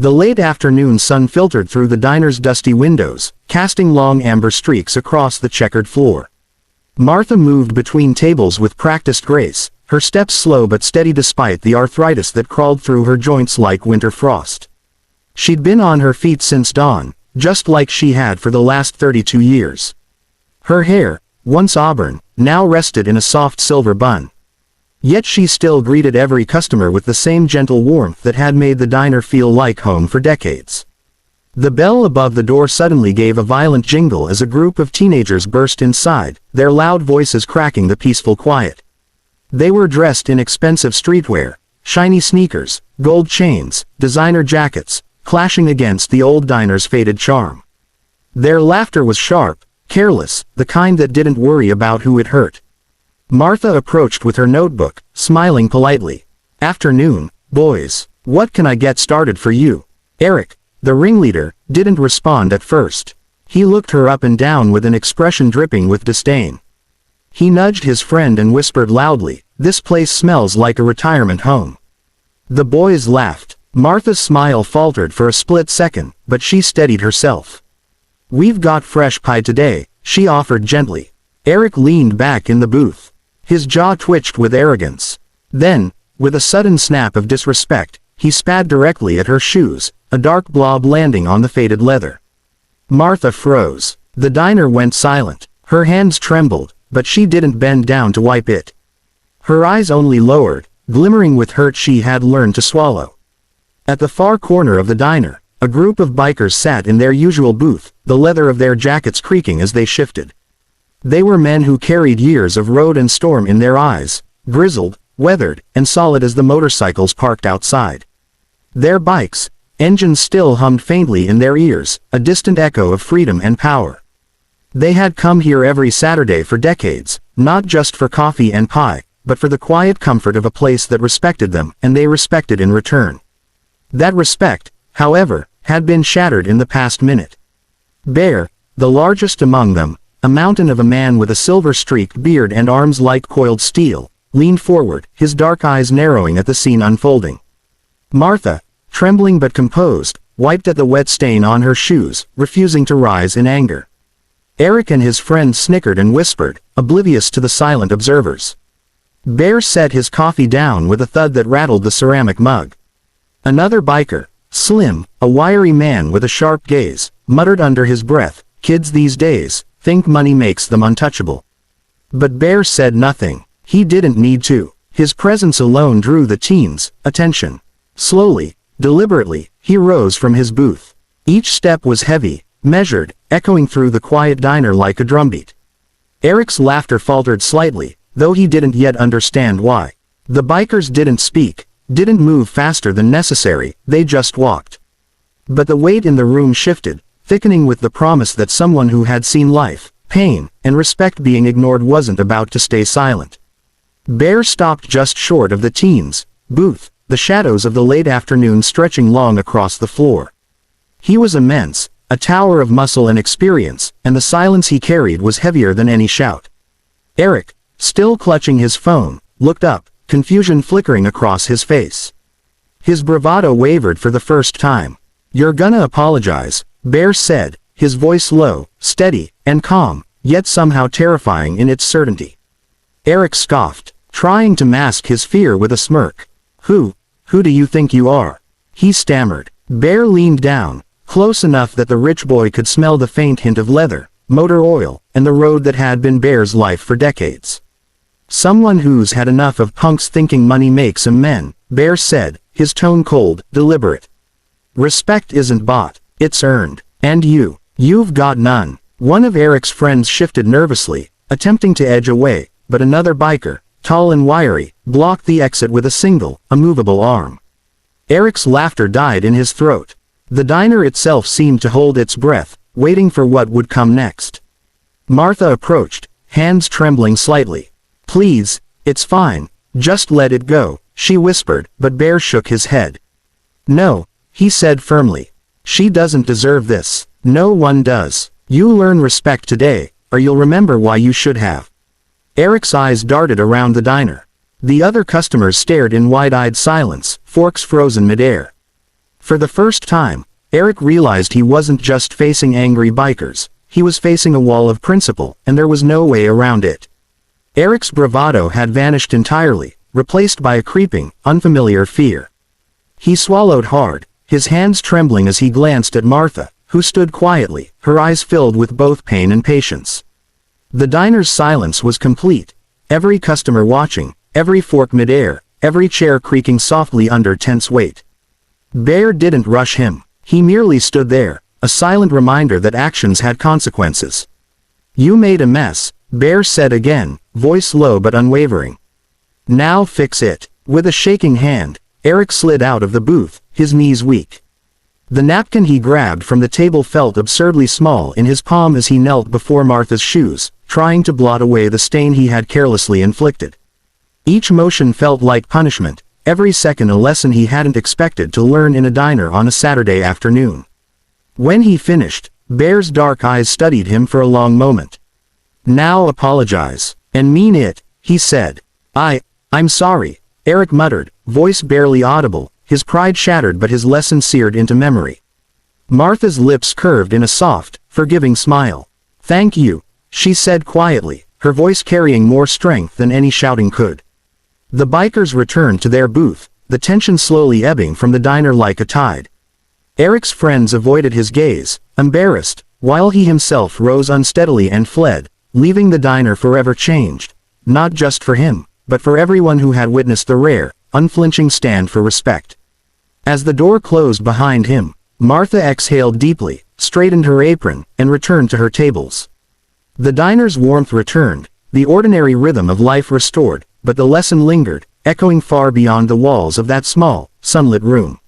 The late afternoon sun filtered through the diner's dusty windows, casting long amber streaks across the checkered floor. Martha moved between tables with practiced grace, her steps slow but steady despite the arthritis that crawled through her joints like winter frost. She'd been on her feet since dawn, just like she had for the last 32 years. Her hair, once auburn, now rested in a soft silver bun. Yet she still greeted every customer with the same gentle warmth that had made the diner feel like home for decades. The bell above the door suddenly gave a violent jingle as a group of teenagers burst inside, their loud voices cracking the peaceful quiet. They were dressed in expensive streetwear, shiny sneakers, gold chains, designer jackets, clashing against the old diner's faded charm. Their laughter was sharp, careless, the kind that didn't worry about who it hurt. Martha approached with her notebook, smiling politely. "Afternoon, boys. What can I get started for you?" Eric, the ringleader, didn't respond at first. He looked her up and down with an expression dripping with disdain. He nudged his friend and whispered loudly, "This place smells like a retirement home." The boys laughed. Martha's smile faltered for a split second, but she steadied herself. "We've got fresh pie today," she offered gently. Eric leaned back in the booth. His jaw twitched with arrogance. Then, with a sudden snap of disrespect, he spat directly at her shoes, a dark blob landing on the faded leather. Martha froze. The diner went silent. Her hands trembled, but she didn't bend down to wipe it. Her eyes only lowered, glimmering with hurt she had learned to swallow. At the far corner of the diner, a group of bikers sat in their usual booth, the leather of their jackets creaking as they shifted. They were men who carried years of road and storm in their eyes, grizzled, weathered, and solid as the motorcycles parked outside. Their bikes' engines still hummed faintly in their ears, a distant echo of freedom and power. They had come here every Saturday for decades, not just for coffee and pie, but for the quiet comfort of a place that respected them, and they respected in return. That respect, however, had been shattered in the past minute. Bear, the largest among them, a mountain of a man with a silver-streaked beard and arms like coiled steel, leaned forward, his dark eyes narrowing at the scene unfolding. Martha, trembling but composed, wiped at the wet stain on her shoes, refusing to rise in anger. Eric and his friend snickered and whispered, oblivious to the silent observers. Bear set his coffee down with a thud that rattled the ceramic mug. Another biker, slim, a wiry man with a sharp gaze, muttered under his breath, "Kids these days think money makes them untouchable." But Bear said nothing. He didn't need to. His presence alone drew the teens' attention. Slowly, deliberately, he rose from his booth. Each step was heavy, measured, echoing through the quiet diner like a drumbeat. Eric's laughter faltered slightly, though he didn't yet understand why. The bikers didn't speak, didn't move faster than necessary, they just walked. But the weight in the room shifted, thickening with the promise that someone who had seen life, pain, and respect being ignored wasn't about to stay silent. Bear stopped just short of the teens' booth, the shadows of the late afternoon stretching long across the floor. He was immense, a tower of muscle and experience, and the silence he carried was heavier than any shout. Eric, still clutching his phone, looked up, confusion flickering across his face. His bravado wavered for the first time. "You're gonna apologize," Bear said, his voice low, steady, and calm, yet somehow terrifying in its certainty. Eric scoffed, trying to mask his fear with a smirk. Who do you think you are?" he stammered. Bear leaned down, close enough that the rich boy could smell the faint hint of leather, motor oil, and the road that had been Bear's life for decades. "Someone who's had enough of punks thinking money makes 'em men," Bear said, his tone cold, deliberate. "Respect isn't bought, it's earned. And you've got none." One of Eric's friends shifted nervously, attempting to edge away, but another biker, tall and wiry, blocked the exit with a single, immovable arm. Eric's laughter died in his throat. The diner itself seemed to hold its breath, waiting for what would come next. Martha approached, hands trembling slightly. "Please, it's fine, just let it go," she whispered, but Bear shook his head. "No," he said firmly. "She doesn't deserve this. No one does. You learn respect today, or you'll remember why you should have." Eric's eyes darted around the diner. The other customers stared in wide-eyed silence, forks frozen midair. For the first time, Eric realized he wasn't just facing angry bikers, he was facing a wall of principle, and there was no way around it. Eric's bravado had vanished entirely, replaced by a creeping, unfamiliar fear. He swallowed hard, his hands trembling as he glanced at Martha, who stood quietly, her eyes filled with both pain and patience. The diner's silence was complete, every customer watching, every fork mid-air, every chair creaking softly under tense weight. Bear didn't rush him, he merely stood there, a silent reminder that actions had consequences. "You made a mess," Bear said again, voice low but unwavering. "Now fix it." With a shaking hand, Eric slid out of the booth, his knees weak. The napkin he grabbed from the table felt absurdly small in his palm as he knelt before Martha's shoes, trying to blot away the stain he had carelessly inflicted. Each motion felt like punishment, every second a lesson he hadn't expected to learn in a diner on a Saturday afternoon. When he finished, Bear's dark eyes studied him for a long moment. "Now apologize, and mean it," he said. I'm sorry," Eric muttered, voice barely audible, his pride shattered but his lesson seared into memory. Martha's lips curved in a soft, forgiving smile. "Thank you," she said quietly, her voice carrying more strength than any shouting could. The bikers returned to their booth, the tension slowly ebbing from the diner like a tide. Eric's friends avoided his gaze, embarrassed, while he himself rose unsteadily and fled, leaving the diner forever changed, not just for him, but for everyone who had witnessed the rare, unflinching stand for respect. As the door closed behind him, Martha exhaled deeply, straightened her apron, and returned to her tables. The diner's warmth returned, the ordinary rhythm of life restored, but the lesson lingered, echoing far beyond the walls of that small, sunlit room.